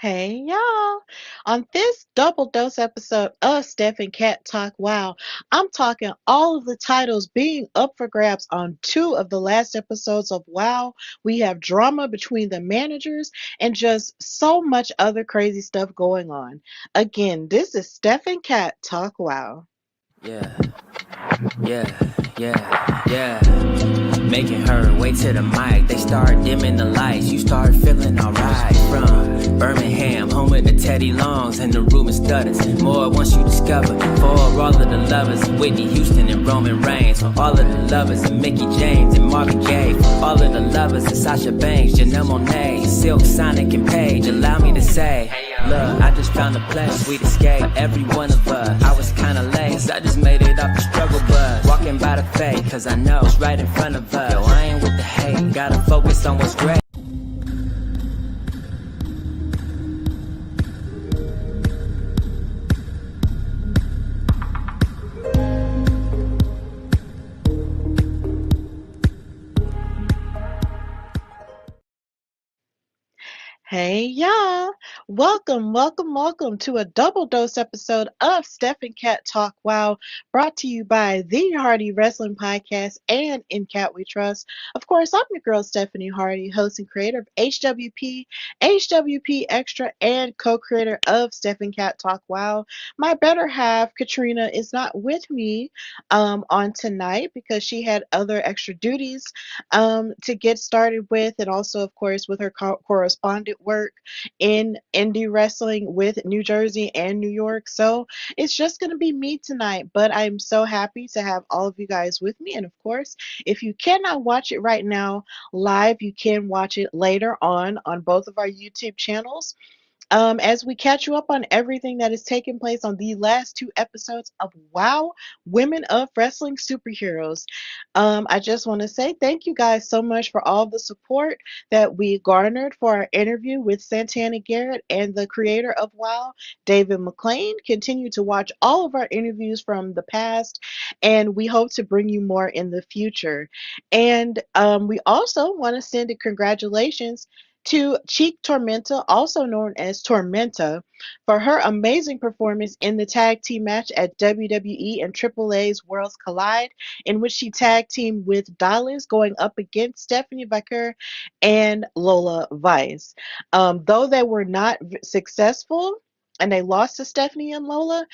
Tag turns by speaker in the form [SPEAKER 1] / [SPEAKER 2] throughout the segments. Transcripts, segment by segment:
[SPEAKER 1] Hey y'all. On this double dose episode of Steph Kat Talk WOW, I'm talking all of the titles being up for grabs on two of the last episodes of WOW. We have drama between the managers and just so much other crazy stuff going on. Again, this is Steph Kat Talk WOW.
[SPEAKER 2] Yeah, yeah. Making her way to the mic. They start dimming the lights. You start feeling alright. From Birmingham, home of the Teddy Longs and the Ruben Studders. More once you discover. For all of the lovers of Whitney Houston and Roman Reigns. For all of the lovers of Mickey James and Marvin Gaye. For all of the lovers of Sasha Banks, Janelle Monáe, Silk, Sonic, and Paige. Allow me to say, look, I just found a place, sweet escape. Every one of us, I was kinda late, cause I just made it off the struggle bus. Walking by the fate, cause I know it's right in front of us. Yo, I ain't with the hate, gotta focus on what's great.
[SPEAKER 1] Hey y'all. Welcome to a double dose episode of Steph and Kat Talk WOW, brought to you by the Hardy Wrestling Podcast and In Cat We Trust. Of course, I'm your girl Stephanie Hardy, host and creator of HWP Extra, and co-creator of Steph and Kat Talk WOW. My better half, Katrina, is not with me on tonight because she had other extra duties to get started with, and also, of course, with her correspondent work in indie wrestling with New Jersey and New York. So it's just going to be me tonight, but I'm so happy to have all of you guys with me. And of course, if you cannot watch it right now live, you can watch it later on both of our YouTube channels, as we catch you up on everything that is taking place on the last two episodes of WOW, Women of Wrestling Superheroes. I just want to say thank you guys so much for all the support that we garnered for our interview with Santana Garrett and the creator of WOW, David McLean. Continue to watch all of our interviews from the past, and we hope to bring you more in the future. And we also want to send a congratulations to Cheek Tormenta, also known as Tormenta, for her amazing performance in the tag team match at WWE and AAA's Worlds Collide, in which she tag teamed with Dallas, going up against Stephanie Vaquer and Lola Vice. Though they were not successful, and they lost to Stephanie and Lola,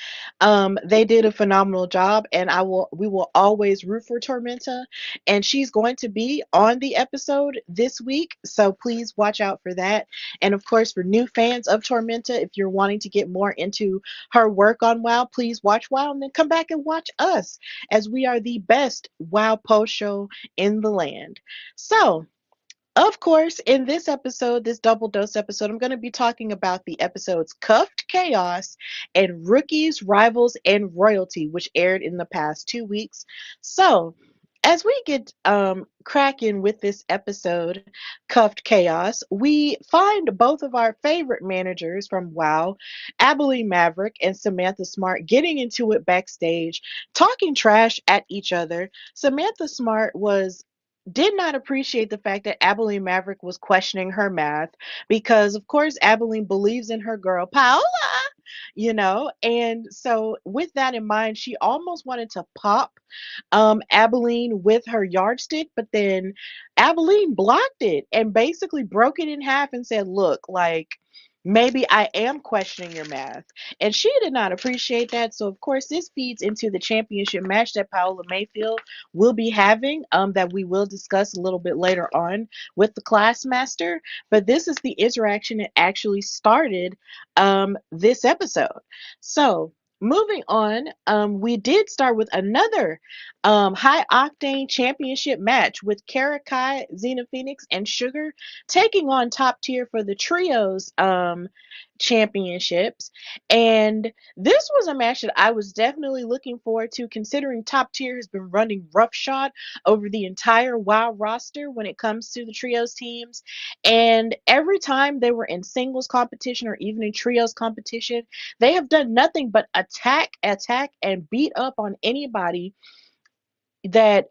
[SPEAKER 1] they did a phenomenal job, and we will always root for Tormenta, and she's going to be on the episode this week, so please watch out for that. And of course, for new fans of Tormenta, if you're wanting to get more into her work on WoW, please watch WoW and then come back and watch us, as we are the best WoW post show in the land. So, of course, in this episode, this double dose episode, I'm going to be talking about the episodes Cuffed Chaos and Rookies, Rivals, and Royalty, which aired in the past 2 weeks. So, as we get cracking with this episode, Cuffed Chaos, we find both of our favorite managers from WoW, Abilene Maverick and Samantha Smart, getting into it backstage, talking trash at each other. Samantha Smart was did not appreciate the fact that Abilene Maverick was questioning her math, because, of course, Abilene believes in her girl, Paola, and so with that in mind, she almost wanted to pop Abilene with her yardstick, but then Abilene blocked it and basically broke it in half and said, look, like, maybe I am questioning your math. And she did not appreciate that. So, of course, this feeds into the championship match that Paola Mayfield will be having, that we will discuss a little bit later on with the Classmaster. But this is the interaction that actually started this episode. So, moving on, we did start with another high octane championship match with Karakai, Xena Phoenix, and Sugar taking on Top Tier for the trios championships. And this was a match that I was definitely looking forward to, considering Top Tier has been running roughshod over the entire WoW roster when it comes to the trios teams. And every time they were in singles competition or even in trios competition, they have done nothing but attack, and beat up on anybody that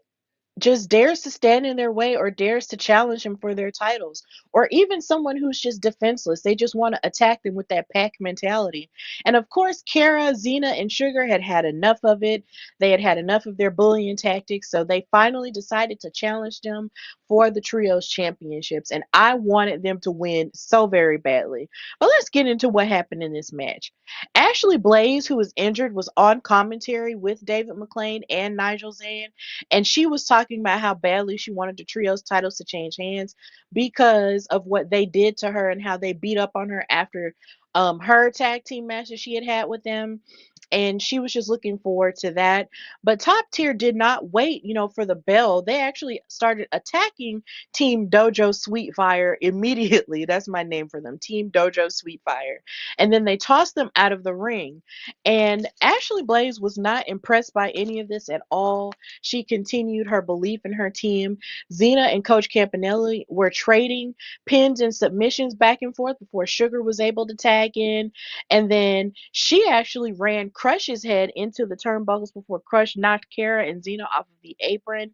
[SPEAKER 1] just dares to stand in their way or dares to challenge him for their titles, or even someone who's just defenseless. They just want to attack them with that pack mentality. And of course, Kara, Xena, and Sugar had had enough of it. They had had enough of their bullying tactics, so they finally decided to challenge them for the Trios Championships. And I wanted them to win so very badly. But let's get into what happened in this match. Ashley Blaze, who was injured, was on commentary with David McLean and Nigel Zan, and she was talking about how badly she wanted the trios titles to change hands because of what they did to her and how they beat up on her after her tag team match that she had had with them. And she was just looking forward to that. But Top Tier did not wait, for the bell. They actually started attacking Team Dojo Sweetfire immediately. That's my name for them, Team Dojo Sweetfire. And then they tossed them out of the ring. And Ashley Blaze was not impressed by any of this at all. She continued her belief in her team. Xena and Coach Campanelli were trading pins and submissions back and forth before Sugar was able to tag in. And then she actually ran Crush's head into the turnbuckles before Crush knocked Kara and Xena off of the apron.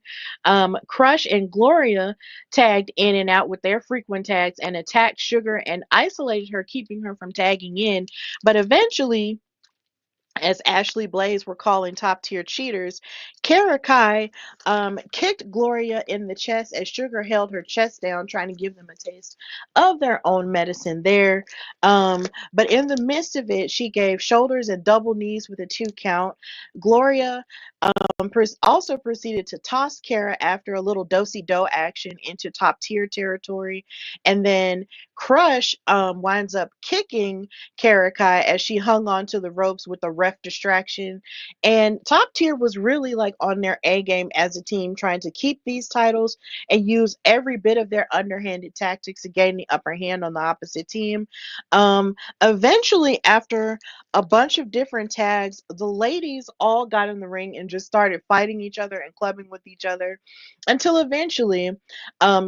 [SPEAKER 1] Crush and Gloria tagged in and out with their frequent tags and attacked Sugar and isolated her, keeping her from tagging in. But eventually, as Ashley Blaze were calling top tier cheaters, Kara Kai kicked Gloria in the chest as Sugar held her chest down, trying to give them a taste of their own medicine there. But in the midst of it, she gave shoulders and double knees with a 2 count. Gloria also proceeded to toss Kara after a little do-si-do action into top tier territory. And then Crush winds up kicking Karakai as she hung onto the ropes with a ref distraction. And top tier was really like on their A game as a team, trying to keep these titles and use every bit of their underhanded tactics to gain the upper hand on the opposite team. Eventually, after a bunch of different tags, the ladies all got in the ring and just started fighting each other and clubbing with each other until eventually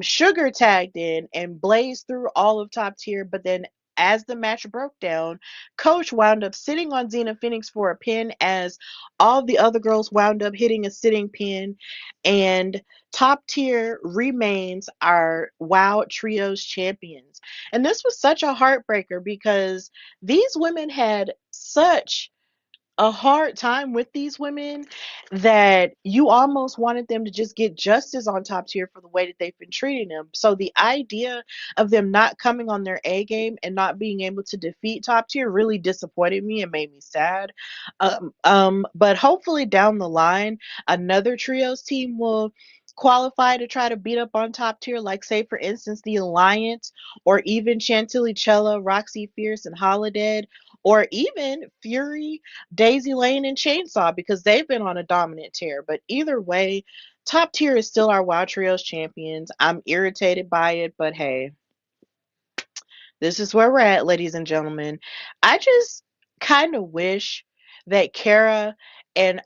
[SPEAKER 1] Sugar tagged in and blazed through all of top tier. But then as the match broke down, Coach wound up sitting on Xena Phoenix for a pin as all the other girls wound up hitting a sitting pin. And top tier remains our WOW Trios champions. And this was such a heartbreaker because these women had such a hard time with these women that you almost wanted them to just get justice on top tier for the way that they've been treating them. So the idea of them not coming on their A game and not being able to defeat top tier really disappointed me and made me sad. But hopefully down the line, another trios team will qualify to try to beat up on top tier, like say for instance the Alliance, or even Chantilly Chella, Roxy Fierce, and Holiday, or even Fury, Daisy Lane, and Chainsaw, because they've been on a dominant tear. But either way, top tier is still our WoW Trios champions. I'm irritated by it, but hey, this is where we're at, ladies and gentlemen. I just kind of wish that Kara and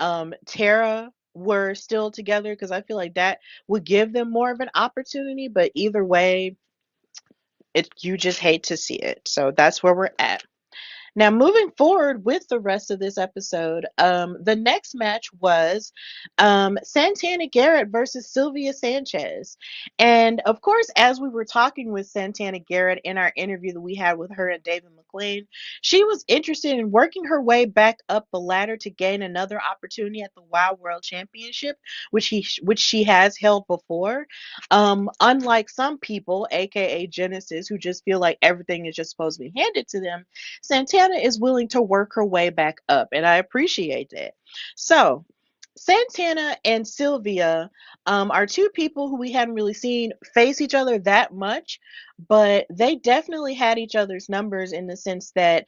[SPEAKER 1] Tara were still together because I feel like that would give them more of an opportunity. But either way, you just hate to see it. So that's where we're at. Now, moving forward with the rest of this episode, the next match was Santana Garrett versus Sylvia Sanchez. And of course, as we were talking with Santana Garrett in our interview that we had with her and David McLean, she was interested in working her way back up the ladder to gain another opportunity at the WoW World Championship, which she has held before. Unlike some people, aka Genesis, who just feel like everything is just supposed to be handed to them, Santana is willing to work her way back up, and I appreciate that. So, Santana and Sylvia are two people who we hadn't really seen face each other that much, but they definitely had each other's numbers in the sense that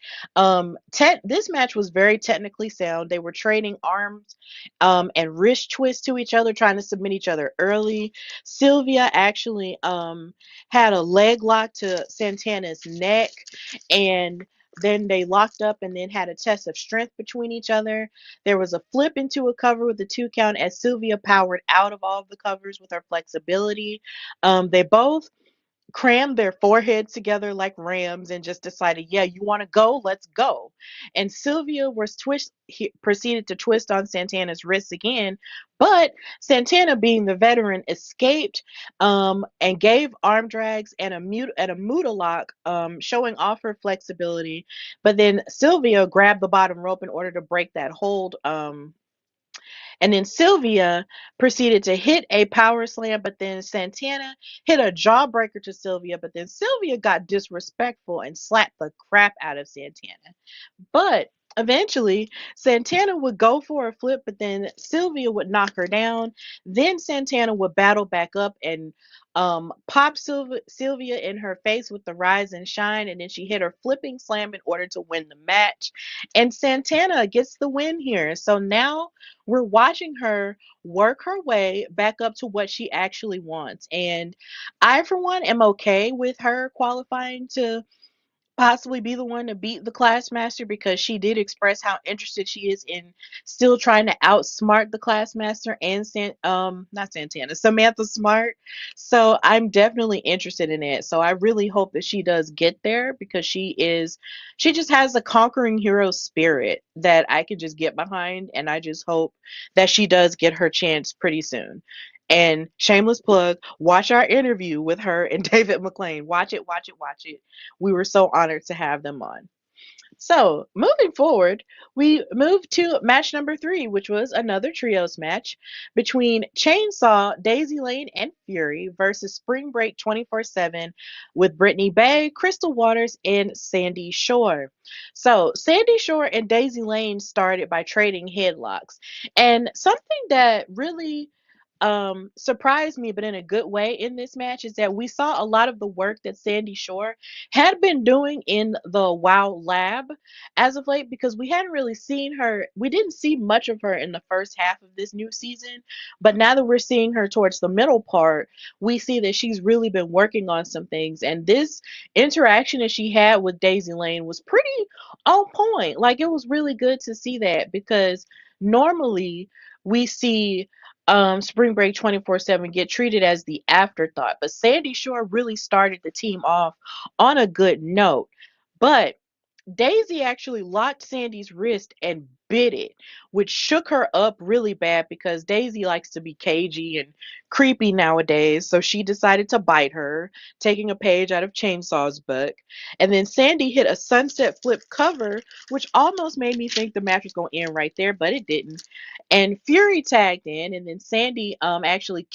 [SPEAKER 1] this match was very technically sound. They were trading arms and wrist twists to each other, trying to submit each other early. Sylvia actually had a leg lock to Santana's neck, and then they locked up and then had a test of strength between each other. There was a flip into a cover with a 2 count as Sylvia powered out of all of the covers with her flexibility. They both crammed their foreheads together like rams and just decided, yeah, you want to go? Let's go. And Sylvia was proceeded to twist on Santana's wrists again, but Santana, being the veteran, escaped and gave arm drags and a muda lock, showing off her flexibility. But then Sylvia grabbed the bottom rope in order to break that hold. And then Sylvia proceeded to hit a power slam, but then Santana hit a jawbreaker to Sylvia, but then Sylvia got disrespectful and slapped the crap out of Santana. But eventually, Santana would go for a flip, but then Sylvia would knock her down. Then Santana would battle back up and pop Sylvia in her face with the rise and shine, and then she hit her flipping slam in order to win the match. And Santana gets the win here. So now we're watching her work her way back up to what she actually wants. And I, for one, am okay with her qualifying to possibly be the one to beat the Classmaster, because she did express how interested she is in still trying to outsmart the Classmaster and not Santana, Samantha Smart. So I'm definitely interested in it. So I really hope that she does get there, because she just has a conquering hero spirit that I can just get behind, and I just hope that she does get her chance pretty soon. And shameless plug, watch our interview with her and David McLean. Watch it, watch it, watch it. We were so honored to have them on. So, moving forward, we move to match number 3, which was another trios match between Chainsaw, Daisy Lane, and Fury versus Spring Break 24/7 with Brittany Bay, Crystal Waters, and Sandy Shore. So, Sandy Shore and Daisy Lane started by trading headlocks. And something that really surprised me, but in a good way, in this match is that we saw a lot of the work that Sandy Shore had been doing in the WoW lab as of late, because we hadn't really seen her. We didn't see much of her in the first half of this new season, but now that we're seeing her towards the middle part, we see that she's really been working on some things. And this interaction that she had with Daisy Lane was pretty on point. Like, it was really good to see that, because normally we see Spring Break 24/7 get treated as the afterthought. But Sandy Shore really started the team off on a good note. But Daisy actually locked Sandy's wrist and bit it, which shook her up really bad, because Daisy likes to be cagey and creepy nowadays. So she decided to bite her, taking a page out of Chainsaw's book. And then Sandy hit a sunset flip cover, which almost made me think the match was going to end right there, but it didn't. And Fury tagged in, and then Sandy actually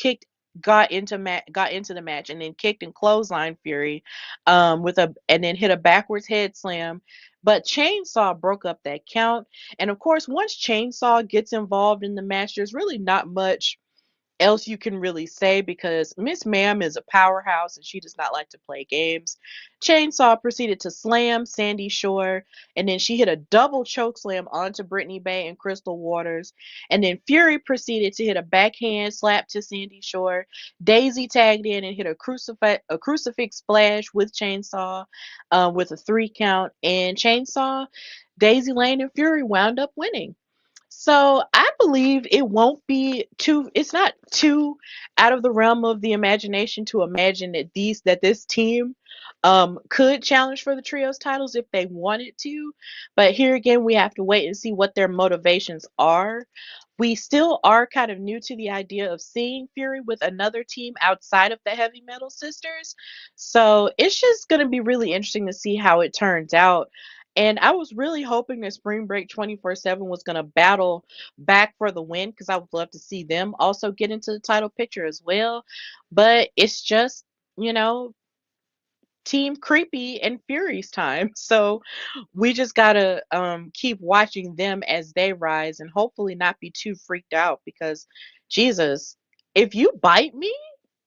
[SPEAKER 1] got into the match, and then kicked and clothesline Fury with a and then hit a backwards head slam, but Chainsaw broke up that count. And of course, once Chainsaw gets involved in the match, there's really not much else you can really say, because Miss Ma'am is a powerhouse and she does not like to play games. Chainsaw proceeded to slam Sandy Shore, and then she hit a double choke slam onto Brittany Bay and Crystal Waters. And then Fury proceeded to hit a backhand slap to Sandy Shore. Daisy tagged in and hit a crucifix splash with Chainsaw with a 3 count. And Chainsaw, Daisy Lane, and Fury wound up winning. So I believe it's not too out of the realm of the imagination to imagine that this team could challenge for the trios titles if they wanted to. But here again, we have to wait and see what their motivations are. We still are kind of new to the idea of seeing Fury with another team outside of the Heavy Metal Sisters. So it's just going to be really interesting to see how it turns out. And I was really hoping that Spring Break 24/7 was going to battle back for the win, because I would love to see them also get into the title picture as well. But it's just, you know, Team Creepy and Fury's time. So we just gotta keep watching them as they rise, and hopefully not be too freaked out, because Jesus, if you bite me,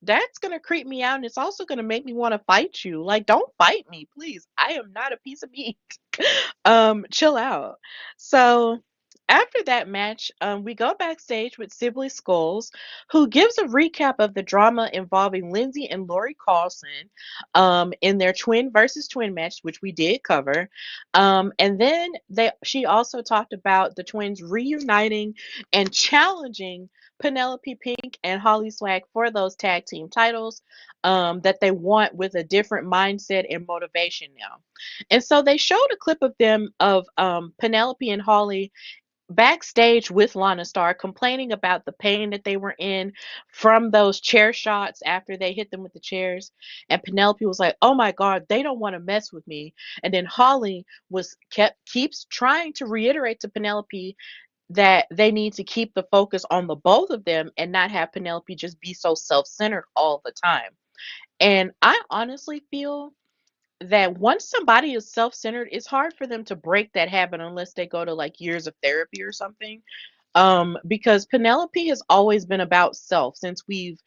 [SPEAKER 1] that's gonna creep me out, and it's also gonna make me want to fight you. Like, don't bite me, please. I am not a piece of meat. Chill out. So After that match, we go backstage with Sibley Skulls, who gives a recap of the drama involving Lindsay and Lori Carlson in their twin versus twin match, which we did cover. And then she also talked about the twins reuniting and challenging Penelope Pink and Holly Swag for those tag team titles that they want with a different mindset and motivation now. And so they showed a clip of them of Penelope and Holly backstage with Lana Star complaining about the pain that they were in from those chair shots after they hit them with the chairs. And Penelope was like, "Oh my God, they don't want to mess with me." And then Holly keeps trying to reiterate to Penelope that they need to keep the focus on the both of them and not have Penelope just be so self-centered all the time. And I honestly feel that once somebody is self-centered, it's hard for them to break that habit unless they go to like years of therapy or something. Because Penelope has always been about self since we've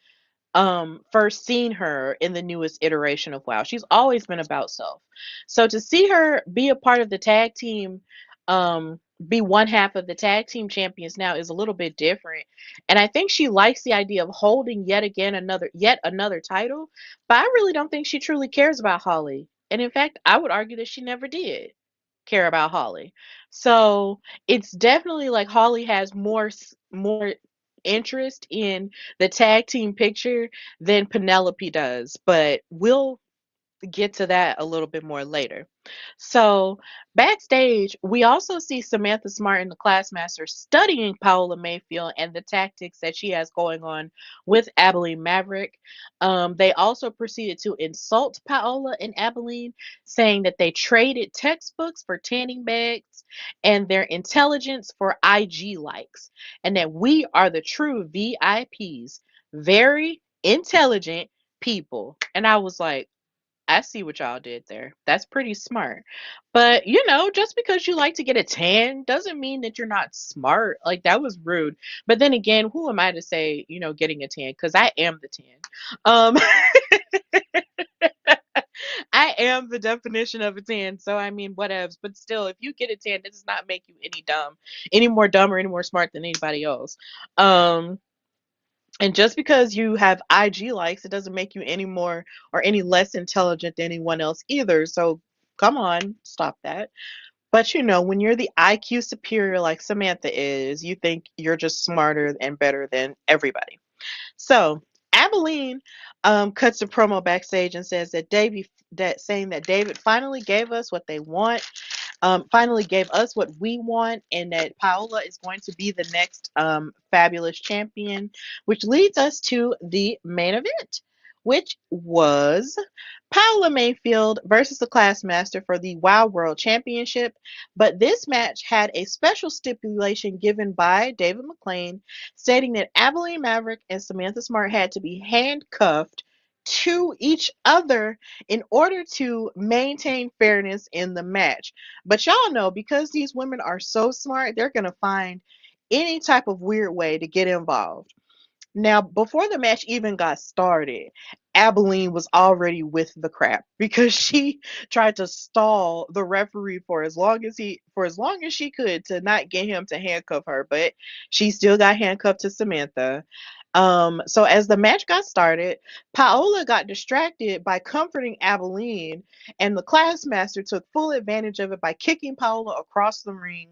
[SPEAKER 1] first seen her in the newest iteration of WoW. She's always been about self. So to see her be a part of the tag team, be one half of the tag team champions now is a little bit different. And I think she likes the idea of holding yet another title, but I really don't think she truly cares about Holly. And in fact, I would argue that she never did care about Holly. So it's definitely like Holly has more interest in the tag team picture than Penelope does, but we'll get to that a little bit more later. So, backstage, we also see Samantha Smart and the Classmaster studying Paola Mayfield and the tactics that she has going on with Abilene Maverick. They also proceeded to insult Paola and Abilene, saying that they traded textbooks for tanning beds and their intelligence for IG likes, and that we are the true VIPs, very intelligent people. And I was like, I see what y'all did there. That's pretty smart. But, just because you like to get a tan doesn't mean that you're not smart. Like, that was rude. But then again, who am I to say, getting a tan? Because I am the tan. Um, I am the definition of a tan. So, I mean, whatevs. But still, if you get a tan, that does not make you any more dumb or any more smart than anybody else. Um, and just because you have IG likes, it doesn't make you any more or any less intelligent than anyone else either. So come on, stop that. But when you're the IQ superior like Samantha is, you think you're just smarter and better than everybody. So Abilene cuts a promo backstage and says that David finally gave us what they want, finally gave us what we want, and that Paola is going to be the next fabulous champion, which leads us to the main event, which was Paola Mayfield versus the Classmaster for the WoW World Championship. But this match had a special stipulation given by David McLean stating that Abilene Maverick and Samantha Smart had to be handcuffed to each other in order to maintain fairness in the match. But y'all know, because these women are so smart, they're going to find any type of weird way to get involved. Now, before the match even got started, Abilene was already with the crap because she tried to stall the referee for as long as she could to not get him to handcuff her, but she still got handcuffed to Samantha. So as the match got started, Paola got distracted by comforting Abilene, and the Classmaster took full advantage of it by kicking Paola across the ring.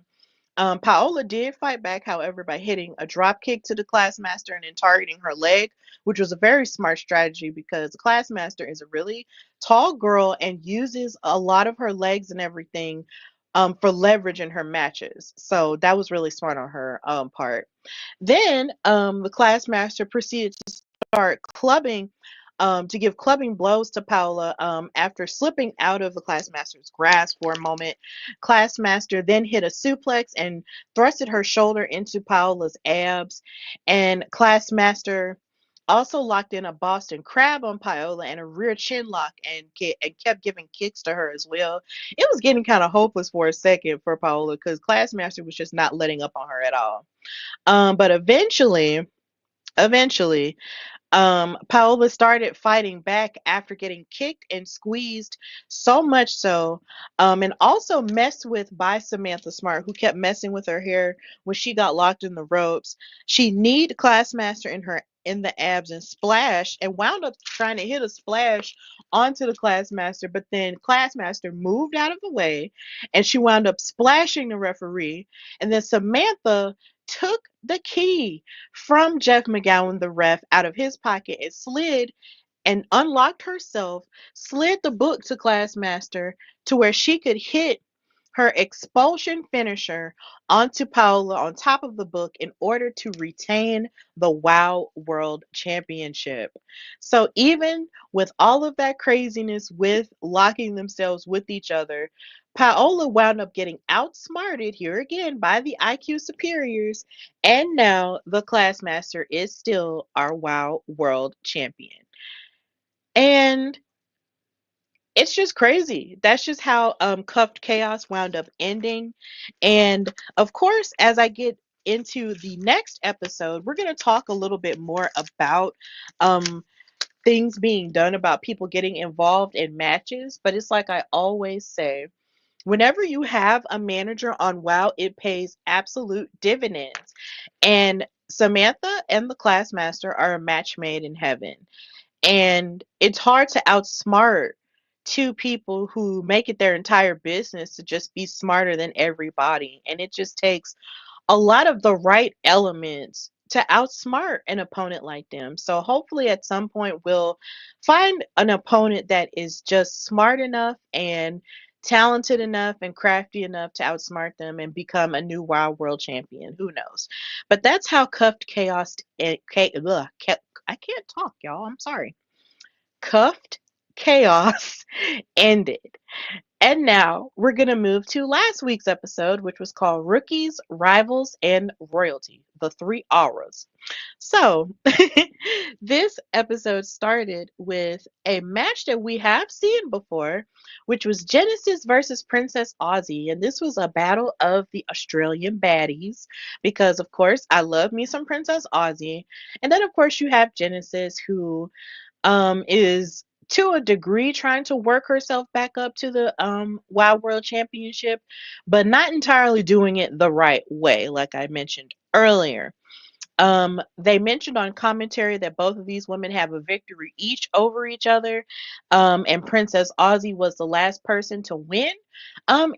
[SPEAKER 1] Paola did fight back, however, by hitting a drop kick to the Classmaster and then targeting her leg, which was a very smart strategy because the Classmaster is a really tall girl and uses a lot of her legs and everything for leverage in her matches. So that was really smart on her part. Then the Classmaster proceeded to start clubbing, to give clubbing blows to Paola after slipping out of the Classmaster's grasp for a moment. Classmaster then hit a suplex and thrusted her shoulder into Paola's abs. And Classmaster also locked in a Boston Crab on Paola and a rear chin lock and kept giving kicks to her as well. It was getting kind of hopeless for a second for Paola because Classmaster was just not letting up on her at all. But eventually, Paola started fighting back after getting kicked and squeezed so much so, and also messed with by Samantha Smart, who kept messing with her hair when she got locked in the ropes. She kneed Classmaster in the abs and splashed and wound up trying to hit a splash onto the Classmaster, but then Classmaster moved out of the way and she wound up splashing the referee. And then Samantha took the key from Jeff McGowan, the ref, out of his pocket and slid and unlocked herself, slid the book to Classmaster to where she could hit her expulsion finisher onto Paola on top of the book in order to retain the WOW World Championship. So, even with all of that craziness with locking themselves with each other, Paola wound up getting outsmarted here again by the IQ superiors, and now the Classmaster is still our WOW World Champion. And it's just crazy. That's just how Cuffed Chaos wound up ending. And of course, as I get into the next episode, we're going to talk a little bit more about um, things being done, about people getting involved in matches. But it's like I always say, whenever you have a manager on WoW, it pays absolute dividends. And Samantha and the Classmaster are a match made in heaven. And it's hard to outsmart two people who make it their entire business to just be smarter than everybody. And it just takes a lot of the right elements to outsmart an opponent like them. So hopefully at some point we'll find an opponent that is just smart enough and talented enough and crafty enough to outsmart them and become a new wild world champion. Who knows? But that's how Cuffed Chaos I can't talk, y'all. I'm sorry. Cuffed Chaos ended. And now we're going to move to last week's episode, which was called Rookies, Rivals, and Royalty, the three auras. So, this episode started with a match that we have seen before, which was Genesis versus Princess Aussie. And this was a battle of the Australian baddies, because, of course, I love me some Princess Aussie. And then, of course, you have Genesis, who is to a degree trying to work herself back up to the Wild World Championship, but not entirely doing it the right way, like I mentioned earlier. They mentioned on commentary that both of these women have a victory each over each other, and Princess Aussie was the last person to win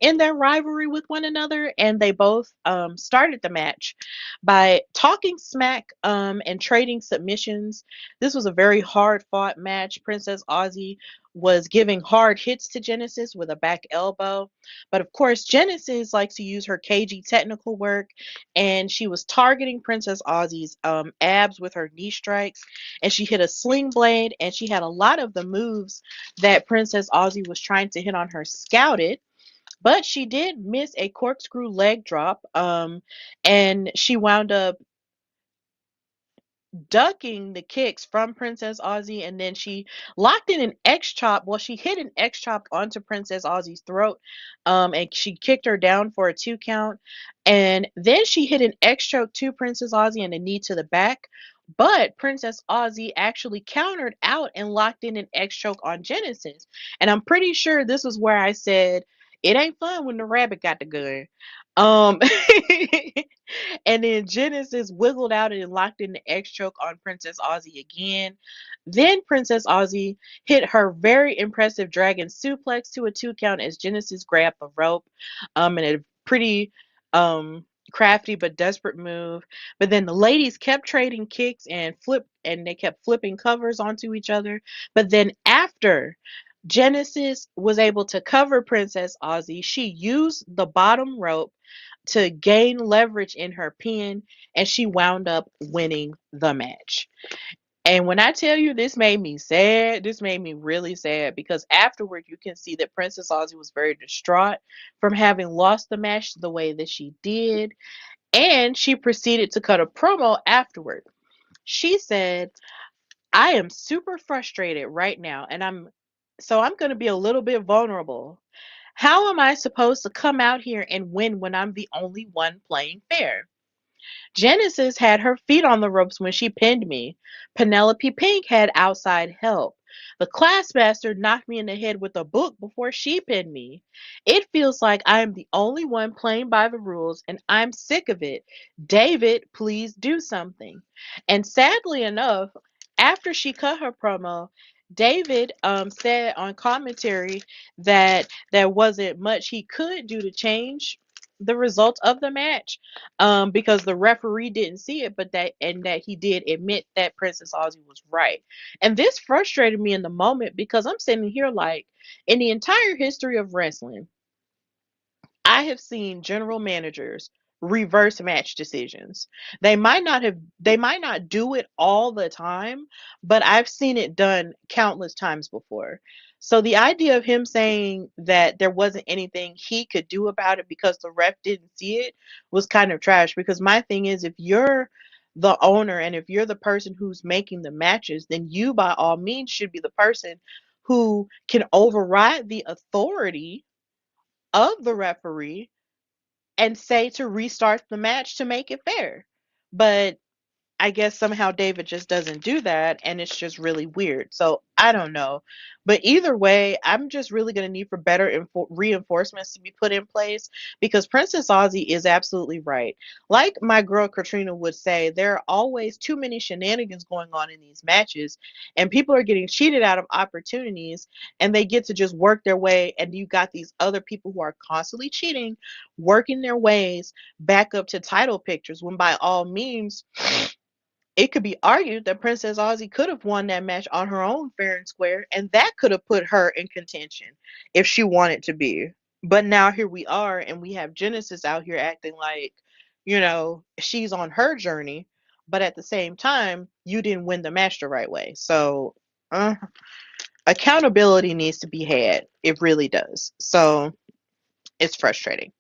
[SPEAKER 1] in their rivalry with one another, and they both started the match by talking smack and trading submissions. This was a very hard fought match. Princess Aussie was giving hard hits to Genesis with a back elbow, but of course Genesis likes to use her cagey technical work, and she was targeting Princess Aussie's abs with her knee strikes, and she hit a sling blade, and she had a lot of the moves that Princess Aussie was trying to hit on her scouted, but she did miss a corkscrew leg drop, and she wound up ducking the kicks from Princess Aussie, and then she locked in an X chop. Well, she hit an X chop onto Princess Aussie's throat, and she kicked her down for a 2 count, and then she hit an X choke to Princess Aussie and a knee to the back. But Princess Aussie actually countered out and locked in an X choke on Genesis. And I'm pretty sure this was where I said, it ain't fun when the rabbit got the gun. Um, and then Genesis wiggled out and locked in the X choke on Princess Aussie again. Then Princess Aussie hit her very impressive dragon suplex to a 2 count as Genesis grabbed the rope. And a pretty crafty but desperate move. But then the ladies kept trading kicks and they kept flipping covers onto each other. But then after Genesis was able to cover Princess Aussie, she used the bottom rope to gain leverage in her pin, and she wound up winning the match. And when I tell you this made me sad, this made me really sad, because afterward you can see that Princess Aussie was very distraught from having lost the match the way that she did, and she proceeded to cut a promo afterward. She said, I am super frustrated right now, and I'm going to be a little bit vulnerable. How am I supposed to come out here and win when I'm the only one playing fair? Genesis had her feet on the ropes when she pinned me. Penelope Pink had outside help. The Classmaster knocked me in the head with a book before she pinned me. It feels like I am the only one playing by the rules, and I'm sick of it. David, please do something. And sadly enough, after she cut her promo, David said on commentary that there wasn't much he could do to change the result of the match, because the referee didn't see it, but that he did admit that Princess Aussie was right. And this frustrated me in the moment because I'm sitting here like, in the entire history of wrestling, I have seen general managers reverse match decisions. They might not do it all the time, but I've seen it done countless times before. So the idea of him saying that there wasn't anything he could do about it because the ref didn't see it was kind of trash, because my thing is, if you're the owner and if you're the person who's making the matches, then you by all means should be the person who can override the authority of the referee and say to restart the match to make it fair. But I guess somehow David just doesn't do that, and it's just really weird. So I don't know. But either way, I'm just really going to need for better reinforcements to be put in place, because Princess Aussie is absolutely right. Like my girl Katrina would say, there are always too many shenanigans going on in these matches, and people are getting cheated out of opportunities, and they get to just work their way. And you got these other people who are constantly cheating, working their ways back up to title pictures, when by all means, it could be argued that Princess Aussie could have won that match on her own fair and square, and that could have put her in contention if she wanted to be. But now here we are, and we have Genesis out here acting like, she's on her journey, but at the same time, you didn't win the match the right way. So, accountability needs to be had. It really does. So, it's frustrating.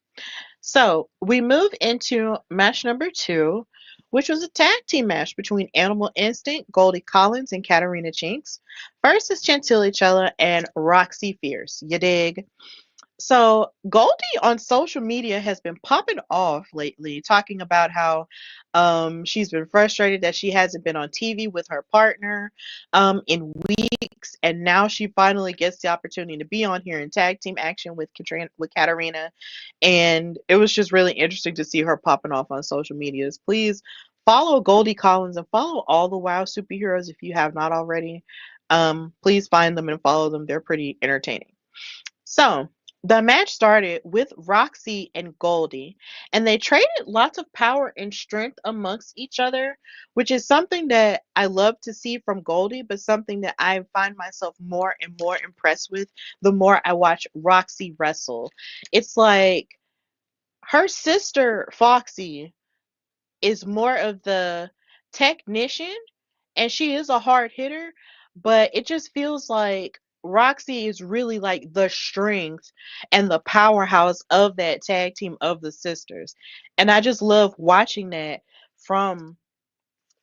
[SPEAKER 1] So we move into match number 2, which was a tag team match between Animal Instinct, Goldie Collins, and Katarina Chinks versus Chantilly Chella and Roxy Fierce. You dig? So Goldie on social media has been popping off lately, talking about how she's been frustrated that she hasn't been on TV with her partner in weeks, and now she finally gets the opportunity to be on here in tag team action with Katarina, and it was just really interesting to see her popping off on social medias. Please follow Goldie Collins and follow all the WoW superheroes if you have not already. Please find them and follow them; they're pretty entertaining. So the match started with Roxy and Goldie, and they traded lots of power and strength amongst each other, which is something that I love to see from Goldie, but something that I find myself more and more impressed with the more I watch Roxy wrestle. It's like her sister Foxy is more of the technician, and she is a hard hitter, but it just feels like Roxy is really like the strength and the powerhouse of that tag team of the sisters. And I just love watching that from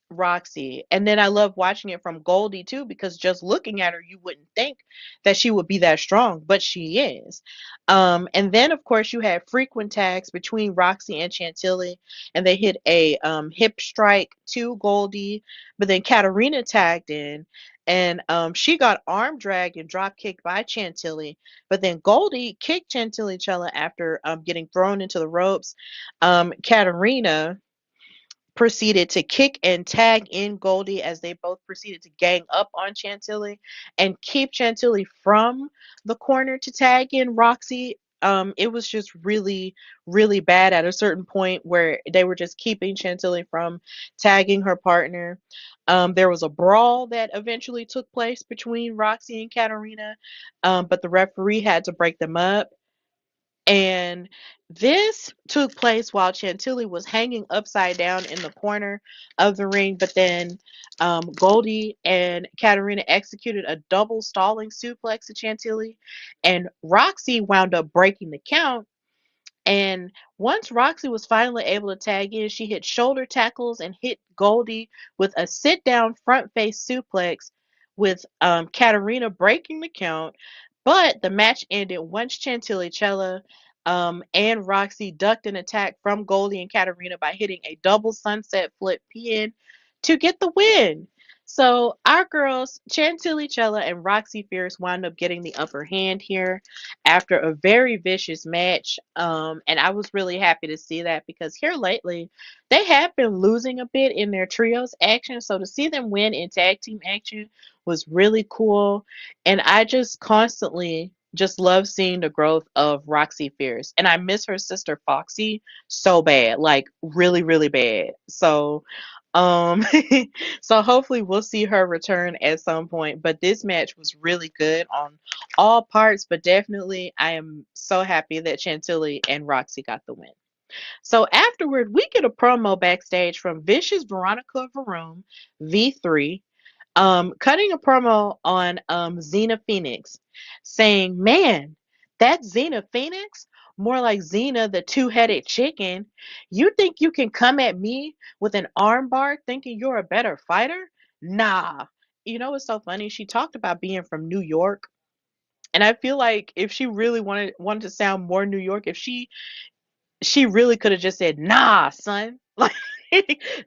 [SPEAKER 1] Roxy. And then I love watching it from Goldie too, because just looking at her, you wouldn't think that she would be that strong, but she is. And then, of course, you had frequent tags between Roxy and Chantilly, and they hit a hip strike to Goldie, but then Katarina tagged in. And she got arm dragged and drop kicked by Chantilly, but then Goldie kicked Chantilly Chella after getting thrown into the ropes. Katarina proceeded to kick and tag in Goldie as they both proceeded to gang up on Chantilly and keep Chantilly from the corner to tag in Roxy. It was just really, really bad at a certain point where they were just keeping Chantilly from tagging her partner. There was a brawl that eventually took place between Roxy and Katarina, but the referee had to break them up. And this took place while Chantilly was hanging upside down in the corner of the ring. But then Goldie and Katarina executed a double stalling suplex to Chantilly, and Roxy wound up breaking the count. And once Roxy was finally able to tag in, she hit shoulder tackles and hit Goldie with a sit down front face suplex, with Katarina breaking the count. But the match ended once Chantilly Chella And Roxy ducked an attack from Goldie and Katarina by hitting a double sunset flip pin to get the win. So our girls, Chantilly Chella and Roxy Fierce, wound up getting the upper hand here after a very vicious match. And I was really happy to see that because here lately they have been losing a bit in their trios action. So to see them win in tag team action was really cool. And I just constantly just love seeing the growth of Roxy Fierce. And I miss her sister Foxy so bad, like really, really bad. So um so hopefully we'll see her return at some point. But this match was really good on all parts, but definitely I am so happy that Chantilly and Roxy got the win. So afterward, we get a promo backstage from Vicious Veronica Varoom, V3, cutting a promo on Xena Phoenix, saying, "Man, that Xena Phoenix, more like Xena the two-headed chicken. You think you can come at me with an armbar thinking you're a better fighter? Nah." You know what's so funny? She talked about being from New York, and I feel like if she really wanted to sound more New York, if she really could have just said, "Nah, son." Like,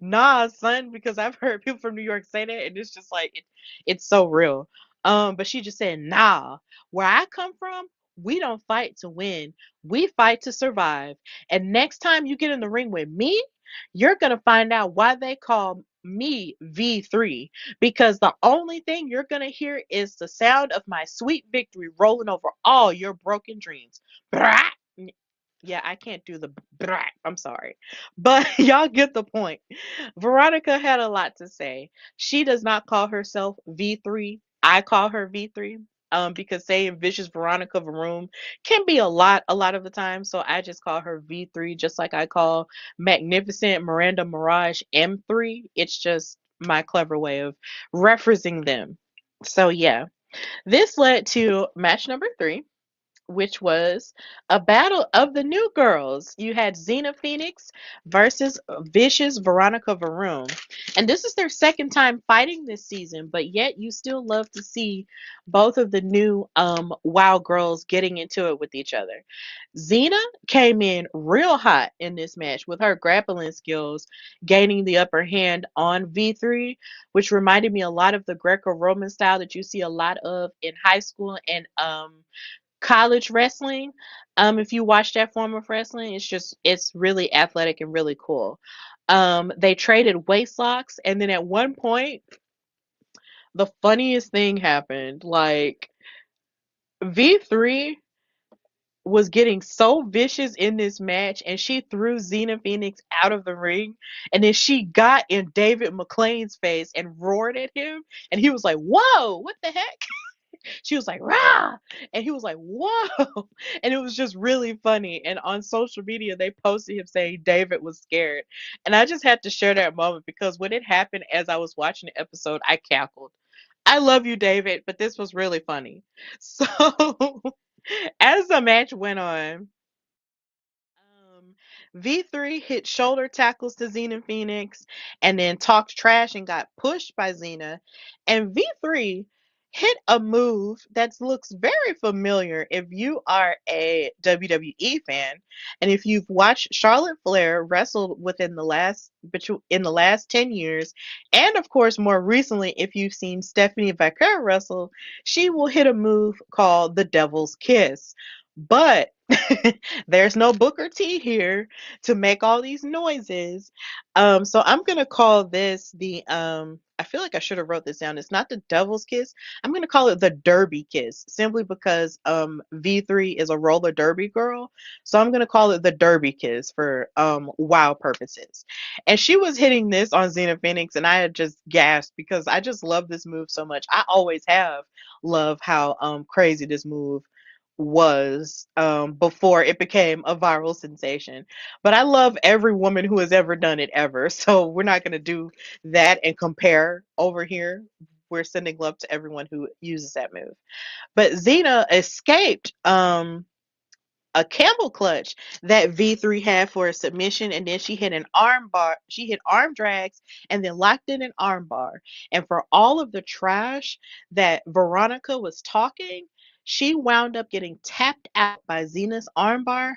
[SPEAKER 1] "Nah, son," because I've heard people from New York say that, and it's just like it's so real. But she just said, "Nah. Where I come from, we don't fight to win. We fight to survive. And next time you get in the ring with me, you're gonna find out why they call me V3. Because the only thing you're gonna hear is the sound of my sweet victory rolling over all your broken dreams." Brah! Yeah, I can't do the brat. I'm sorry. But y'all get the point. Veronica had a lot to say. She does not call herself V3. I call her V3. Because saying vicious Veronica Varoom can be a lot of the time. So I just call her V3, just like I call Magnificent Miranda Mirage M3. It's just my clever way of referencing them. So yeah. This led to match number 3, which was a battle of the new girls. You had Xena Phoenix versus Vicious Veronica Varoom. And this is their second time fighting this season, but yet you still love to see both of the new WoW girls getting into it with each other. Xena came in real hot in this match with her grappling skills, gaining the upper hand on V3, which reminded me a lot of the Greco-Roman style that you see a lot of in high school and college wrestling. If you watch that form of wrestling, it's really athletic and really cool. They traded waist locks, and then at one point, the funniest thing happened. Like V3 was getting so vicious in this match, and she threw Xena Phoenix out of the ring, and then she got in David McClane's face and roared at him, and he was like, "Whoa, what the heck?" She was like, "Rah!" And he was like, "Whoa!" And it was just really funny. And on social media, they posted him saying David was scared. And I just had to share that moment because when it happened as I was watching the episode, I cackled. I love you, David, but this was really funny. So as the match went on, V3 hit shoulder tackles to Xena Phoenix and then talked trash and got pushed by Xena. And V3 hit a move that looks very familiar if you are a WWE fan and if you've watched Charlotte Flair wrestle in the last 10 years, and of course more recently if you've seen Stephanie Vaquer wrestle, she will hit a move called the Devil's Kiss. But there's no Booker T here to make all these noises. So I'm gonna call this the I feel like I should have wrote this down. It's not the devil's kiss. I'm gonna call it the derby kiss, simply because V3 is a roller derby girl. So I'm gonna call it the derby kiss for WoW purposes. And she was hitting this on Xena Phoenix, and I had just gasped because I just love this move so much. I always have loved how crazy this move was before it became a viral sensation. But I love every woman who has ever done it ever. So we're not going to do that and compare over here. We're sending love to everyone who uses that move. But Xena escaped a camel clutch that V3 had for a submission, and then she hit an arm bar. She hit arm drags and then locked in an arm bar. And for all of the trash that Veronica was talking, She wound up getting tapped out by Xena's armbar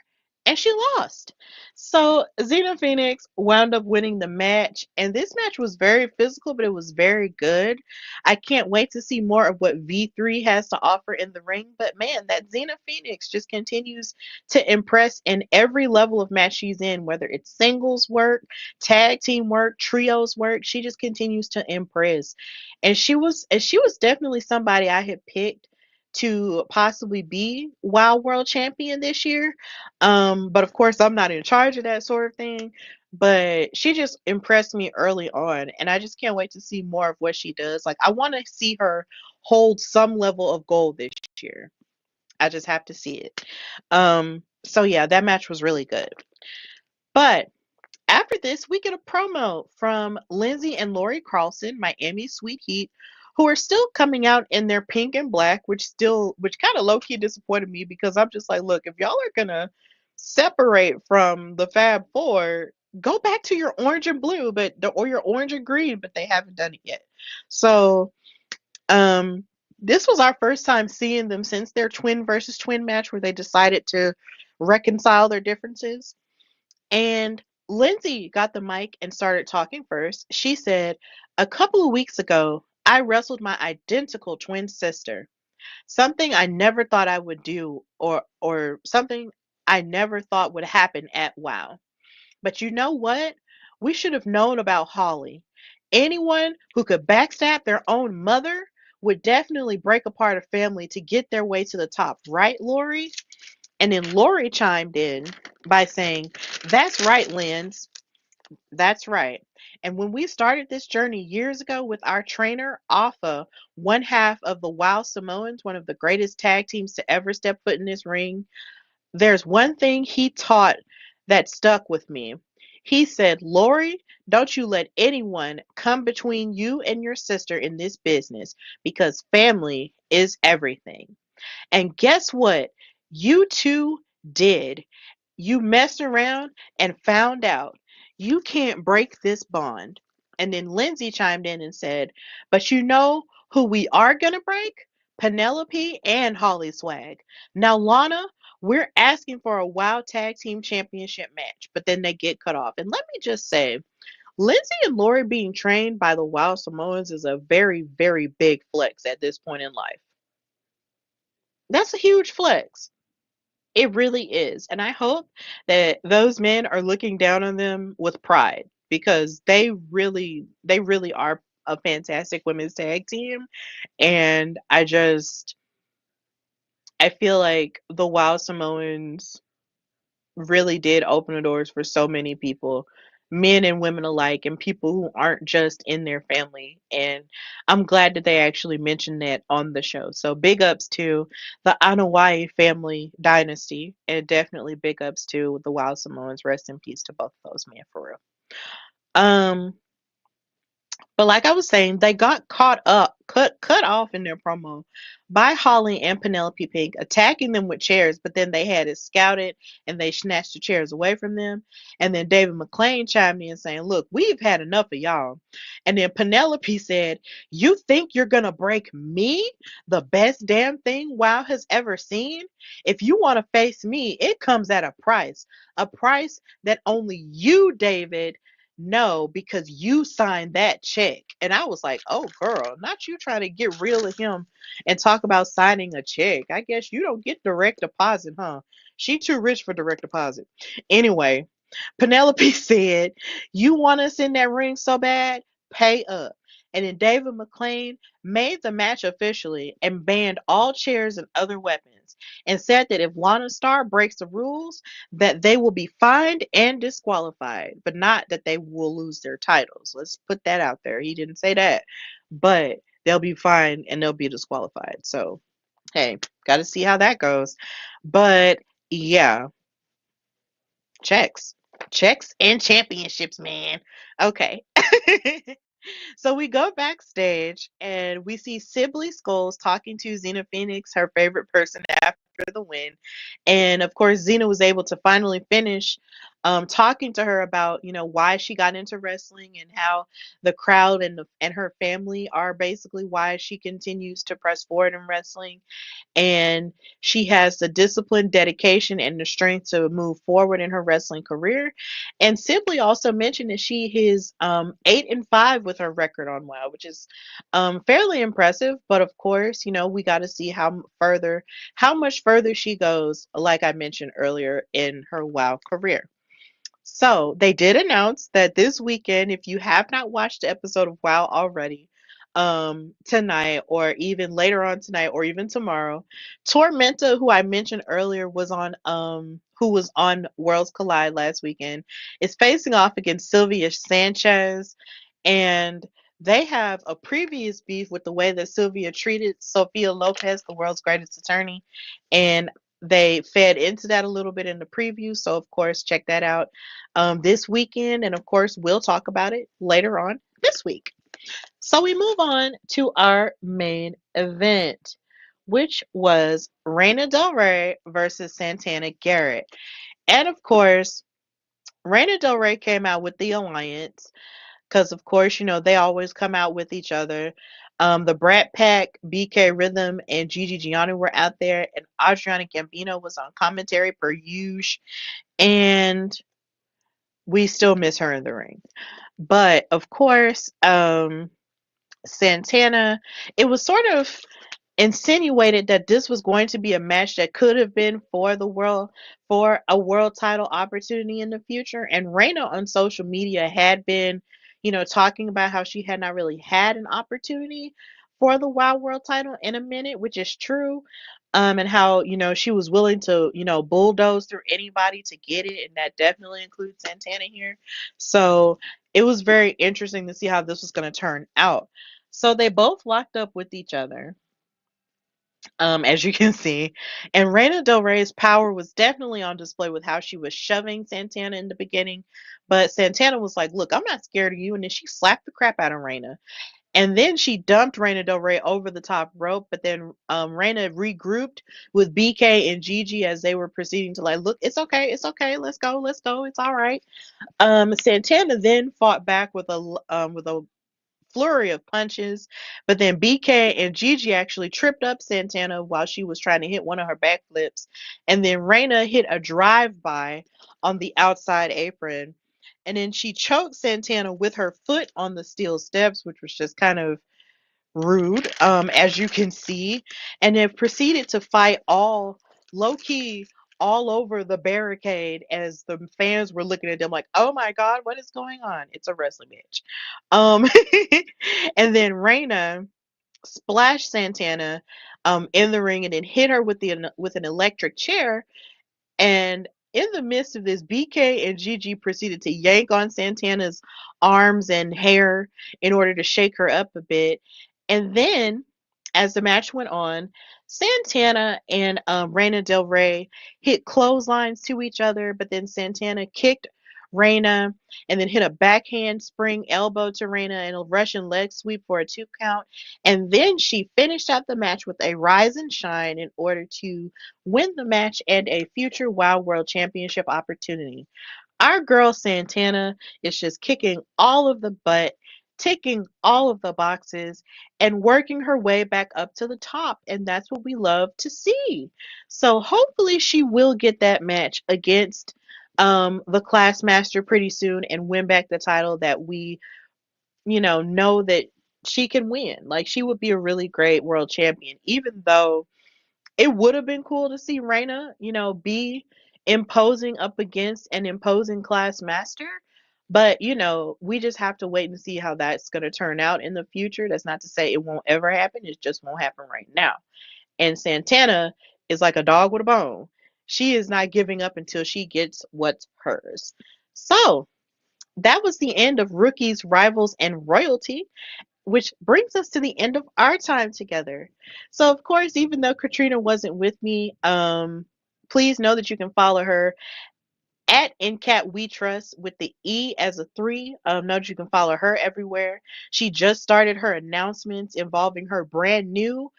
[SPEAKER 1] and she lost. So Xena Phoenix wound up winning the match, and this match was very physical, but it was very good. I can't wait to see more of what V3 has to offer in the ring. But man, that Xena Phoenix just continues to impress in every level of match she's in, whether it's singles work, tag team work, trios work. She just continues to impress. And she was definitely somebody I had picked to possibly be WoW World Champion this year. But of course, I'm not in charge of that sort of thing. But she just impressed me early on, and I just can't wait to see more of what she does. Like, I want to see her hold some level of gold this year. I just have to see it. So yeah, that match was really good. But after this, we get a promo from Lindsay and Lori Carlson, Miami Sweet Heat, who are still coming out in their pink and black, which kind of low key disappointed me because I'm just like, look, if y'all are gonna separate from the Fab Four, go back to your orange and blue, or your orange and green, but they haven't done it yet. So, um, this was our first time seeing them since their twin versus twin match, where they decided to reconcile their differences. And Lindsay got the mic and started talking first. She said, "A couple of weeks ago, I wrestled my identical twin sister. Something I never thought I would do, or something I never thought would happen at WoW. But you know what? We should have known about Holly. Anyone who could backstab their own mother would definitely break apart a family to get their way to the top, right, Lori?" And then Lori chimed in by saying, "That's right, Linz. That's right. And when we started this journey years ago with our trainer, Alpha, one half of the WoW Samoans, one of the greatest tag teams to ever step foot in this ring, there's one thing he taught that stuck with me. He said, 'Lori, don't you let anyone come between you and your sister in this business because family is everything.' And guess what? You two did. You messed around and found out. You can't break this bond." And then Lindsay chimed in and said, "But you know who we are going to break? Penelope and Holly Swag. Now, Lana, we're asking for a WoW Tag Team Championship match," but then they get cut off. And let me just say, Lindsay and Lori being trained by the WoW Samoans is a very, very big flex at this point in life. That's a huge flex. It really is. And I hope that those men are looking down on them with pride because they really are a fantastic women's tag team. And I feel like the Wild Samoans really did open the doors for so many people, men and women alike, and people who aren't just in their family. And I'm glad that they actually mentioned that on the show. So big ups to the Anawai family dynasty, and definitely big ups to the Wild Samoans. Rest in peace to both of those men for real. Um, but like I was saying, they got cut off in their promo by Holly and Penelope Pink, attacking them with chairs, but then they had it scouted and they snatched the chairs away from them. And then David McClain chimed in saying, "Look, we've had enough of y'all." And then Penelope said, "You think you're gonna break me, the best damn thing WoW has ever seen? If you want to face me, it comes at a price that only you, David, no, because you signed that check." And I was like, "Oh, girl, not you trying to get real with him and talk about signing a check. I guess you don't get direct deposit, huh? She too rich for direct deposit." Anyway, Penelope said, "You want us in that ring so bad? Pay up." And then David McClain made the match officially and banned all chairs and other weapons and said that if Lana Star breaks the rules, that they will be fined and disqualified, but not that they will lose their titles. Let's put that out there. He didn't say that, but they'll be fined and they'll be disqualified. So, hey, got to see how that goes. But yeah, checks. Checks and championships, man. Okay. So we go backstage and we see Sibley Skulls talking to Xena Phoenix, her favorite person after the win. And of course, Xena was able to finally finish talking to her about, why she got into wrestling and how the crowd and her family are basically why she continues to press forward in wrestling, and she has the discipline, dedication, and the strength to move forward in her wrestling career. And simply also mentioned that she is 8-5 with her record on WoW, which is fairly impressive. But of course, we got to see how much further she goes, like I mentioned earlier in her WoW career. So they did announce that this weekend, if you have not watched the episode of WoW already, tonight or even later on tonight or even tomorrow, Tormenta, who I mentioned earlier, who was on Worlds Collide last weekend, is facing off against Sylvia Sanchez, and they have a previous beef with the way that Sylvia treated Sophia Lopez, the world's greatest attorney, and they fed into that a little bit in the preview. So, of course, check that out this weekend. And, of course, we'll talk about it later on this week. So, we move on to our main event, which was Reina Del Rey versus Santana Garrett. And, of course, Reina Del Rey came out with the alliance because, of course, they always come out with each other. The Brat Pack, BK Rhythm, and Gigi Gianni were out there, and Adriana Gambino was on commentary per usual, and we still miss her in the ring. But of course, Santana, it was sort of insinuated that this was going to be a match that could have been for a world title opportunity in the future. And Reina on social media had been, talking about how she had not really had an opportunity for the WoW World title in a minute, which is true. And how, she was willing to, bulldoze through anybody to get it, and that definitely includes Santana here. So it was very interesting to see how this was going to turn out. So they both locked up with each other, as you can see. And Reina Del Rey's power was definitely on display with how she was shoving Santana in the beginning. But Santana was like, "Look, I'm not scared of you." And then she slapped the crap out of Reina. And then she dumped Reina Del Rey over the top rope. But then Reina regrouped with BK and Gigi as they were proceeding to, like, "Look, it's okay, let's go, it's all right." Santana then fought back with a flurry of punches, but then BK and Gigi actually tripped up Santana while she was trying to hit one of her backflips, and then Reina hit a drive-by on the outside apron, and then she choked Santana with her foot on the steel steps, which was just kind of rude, as you can see, and then proceeded to fight all low key all over the barricade as the fans were looking at them like, "Oh my God, what is going on? It's a wrestling match." Um, and then Reina splashed Santana in the ring and then hit her with an electric chair, and in the midst of this, BK and Gigi proceeded to yank on Santana's arms and hair in order to shake her up a bit. And then, as the match went on, Santana and Reina Del Rey hit clotheslines to each other, but then Santana kicked Reina and then hit a backhand spring elbow to Reina and a Russian leg sweep for a 2 count. And then she finished out the match with a rise and shine in order to win the match and a future WoW World Championship opportunity. Our girl Santana is just kicking all of the butt, ticking all of the boxes, and working her way back up to the top. And that's what we love to see. So hopefully she will get that match against the Classmaster pretty soon and win back the title that we, know that she can win. Like, she would be a really great world champion, even though it would have been cool to see Reina, be imposing up against an imposing class master. But, we just have to wait and see how that's going to turn out in the future. That's not to say it won't ever happen. It just won't happen right now. And Santana is like a dog with a bone. She is not giving up until she gets what's hers. So that was the end of Rookies, Rivals, and Royalty, which brings us to the end of our time together. So, of course, even though Katrina wasn't with me, please know that you can follow her at NCAT We Trust with the E as a three. Know that you can follow her everywhere. She just started her announcements involving her brand new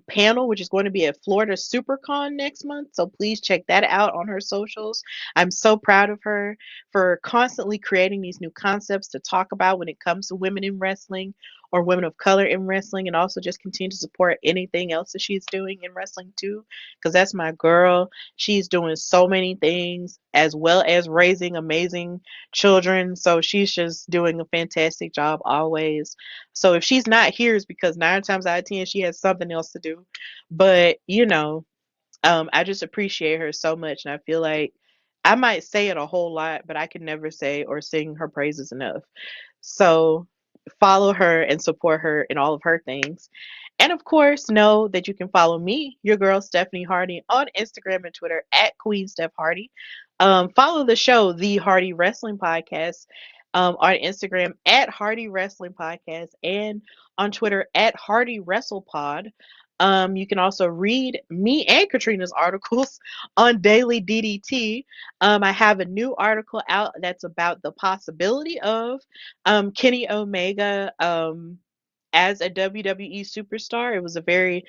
[SPEAKER 1] panel, which is going to be at Florida SuperCon next month. So please check that out on her socials. I'm so proud of her for constantly creating these new concepts to talk about when it comes to women in wrestling or women of color in wrestling, and also just continue to support anything else that she's doing in wrestling too, because that's my girl. She's doing so many things as well as raising amazing children. So she's just doing a fantastic job always. So if she's not here, it's because 9 times out of 10 she has something else to do. But I just appreciate her so much, and I feel like I might say it a whole lot, but I can never say or sing her praises enough. So follow her and support her in all of her things. And of course, know that you can follow me, your girl Stephanie Hardy, on Instagram and Twitter at Queen Steph Hardy. Follow the show, The Hardy Wrestling Podcast, on Instagram at Hardy Wrestling Podcast and on Twitter at Hardy Wrestle Pod. You can also read me and Katrina's articles on Daily DDT. I have a new article out that's about the possibility of Kenny Omega as a WWE superstar. It was a very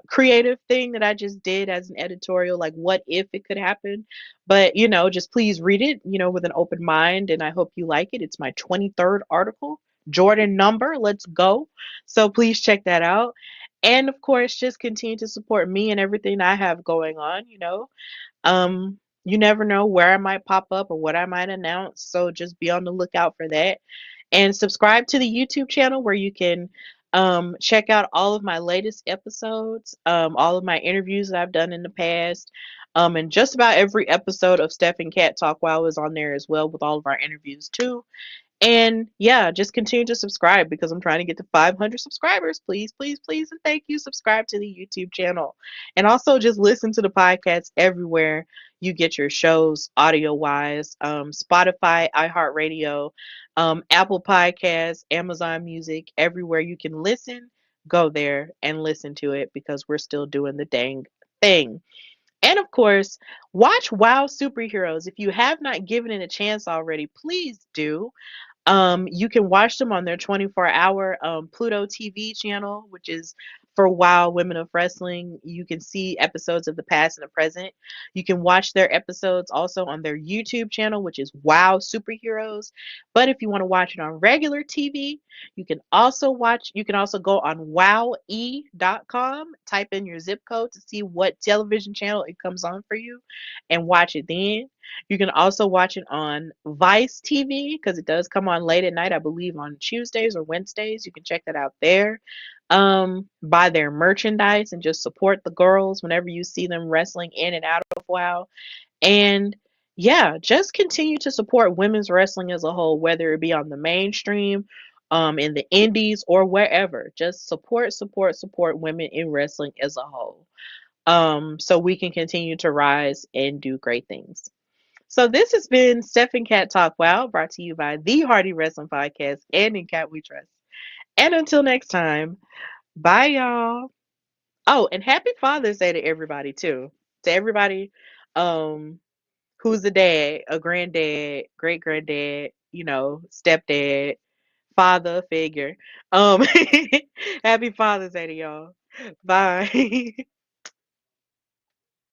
[SPEAKER 1] creative thing that I just did as an editorial, like what if it could happen. But just please read it, with an open mind, and I hope you like it. It's my 23rd article, Jordan number. Let's go. So please check that out. And of course, just continue to support me and everything I have going on. You never know where I might pop up or what I might announce. So just be on the lookout for that. And subscribe to the YouTube channel where you can check out all of my latest episodes, all of my interviews that I've done in the past. And just about every episode of Steph and Kat Talk WOW is on there as well with all of our interviews too. And yeah, just continue to subscribe because I'm trying to get to 500 subscribers. Please, please, please, and thank you. Subscribe to the YouTube channel. And also just listen to the podcast everywhere you get your shows audio wise, Spotify, iHeartRadio, Apple Podcasts, Amazon Music, everywhere you can listen. Go there and listen to it because we're still doing the dang thing. And of course, watch WoW Superheroes. If you have not given it a chance already, please do. You can watch them on their 24-hour Pluto TV channel, which is for WOW Women of Wrestling. You can see episodes of the past and the present. You can watch their episodes also on their YouTube channel, which is WOW Superheroes. But if you want to watch it on regular TV, you can also go on wowe.com, type in your zip code to see what television channel it comes on for you and watch it then. You can also watch it on Vice TV because it does come on late at night, I believe on Tuesdays or Wednesdays. You can check that out there. Buy their merchandise and just support the girls whenever you see them wrestling in and out of WoW. And yeah, just continue to support women's wrestling as a whole, whether it be on the mainstream, in the indies, or wherever. Just support, support, support women in wrestling as a whole. So we can continue to rise and do great things. So this has been Steph and Kat Talk WOW, brought to you by the Hardy Wrestling Podcast and In Cat We Trust. And until next time, bye y'all. Oh, and happy Father's Day to everybody too. To everybody um who's a dad, a granddad, great granddad, stepdad, father figure. Um Happy Father's Day to y'all. Bye.